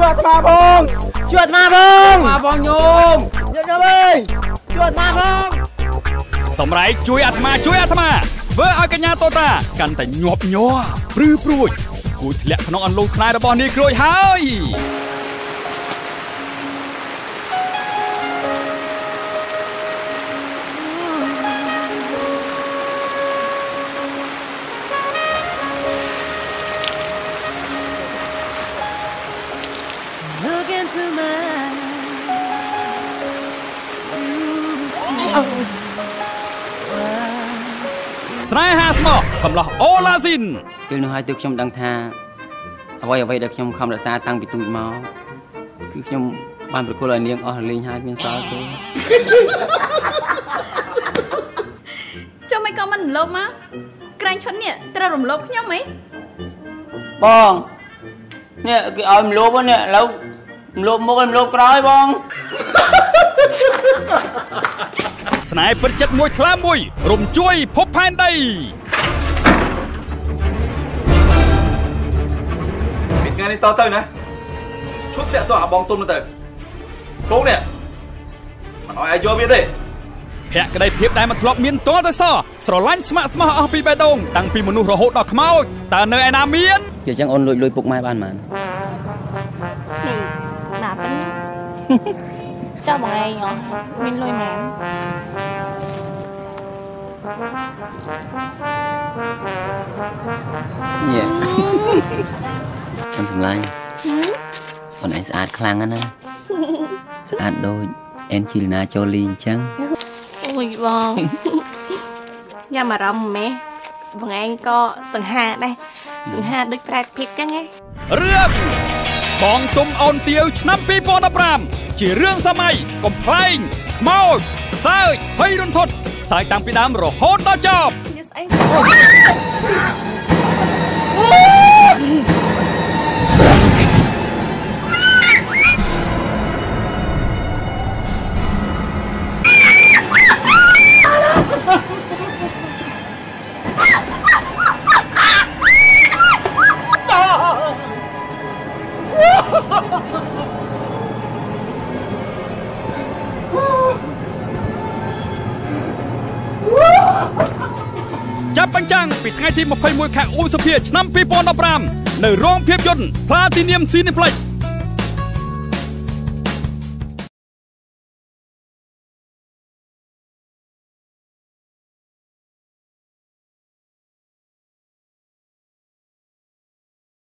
អាត្មាផងជួយអាត្មាផងញោមអើយជួយអាត្មាផងសម្រែកជួយអាត្មាធ្វើឲ្យកញ្ញាតូតាកាន់តែញាប់ញ័រព្រឺព្រួចគួរធ្លាក់ក្នុងអន្លង់ស្នេហ៍របស់នាយក្រួយហើយ ស្នេហាស្មោះកំឡោះអូឡាស៊ីនពេលនោះហើយទើបខ្ញុំដឹងថាអ្វីដែលខ្ញុំខំរក្សាតាំងពីទូចមកគឺខ្ញុំបានប្រគល់ឲ្យនាងអស់រលីងហើយមានសល់ទេចុះមិនក៏មិនរំលោភមកក្រែងឈុតនេះត្រូវរំលោភខ្ញុំហីបងនេះគេឲ្យរំលោភនេះឥឡូវរំលោភមុខឲ្យរំលោភក្រោយបងស្នេហ៍ពិតចិត្តមួយថ្លាមួយរំជួយភពផែនដីពីថ្ងៃនេះតទៅណាឈប់តាក់ទោះអាបងទុំទៅកូននេះមិនឲ្យអាយយកវាទេភក្តីភាពដែលមិនធ្លាប់មានតទៅសស្រឡាញ់ស្ម័គ្រស្មោះអស់ពីបេះដូងតាំងពីមនុស្សរហូតដល់ខ្មោចតើនៅឯណាមានជាចឹងអូនលួចពុកម៉ែបានមិនណាប៉ិនចាំបងឯងមានលុយម៉ែញ៉ែខ្ញុំសម្លាញ់អូនឯងស្អាតខ្លាំងណាស់ស្អាតដូចអេនជីលីណាជូលីអញ្ចឹងអូយបងញ៉ាំអារម្មណ៍ម៉េះបងឯងក៏សង្ហាដែរសង្ហាដូចប្រែតភិកអញ្ចឹងហ៎រឿងបងទុំអូនទាវឆ្នាំ2015ជារឿងសម័យកំ pl ែងខ្មោចសើចភ័យរន្ធត់សើចតាំងពីដើមរហូតដល់ចប់ចាប់បញ្ចាំងពីថ្ងៃទី21ខែឧសភាឆ្នាំ2015នៅរោងភាពយន្ត Platinum Cineplex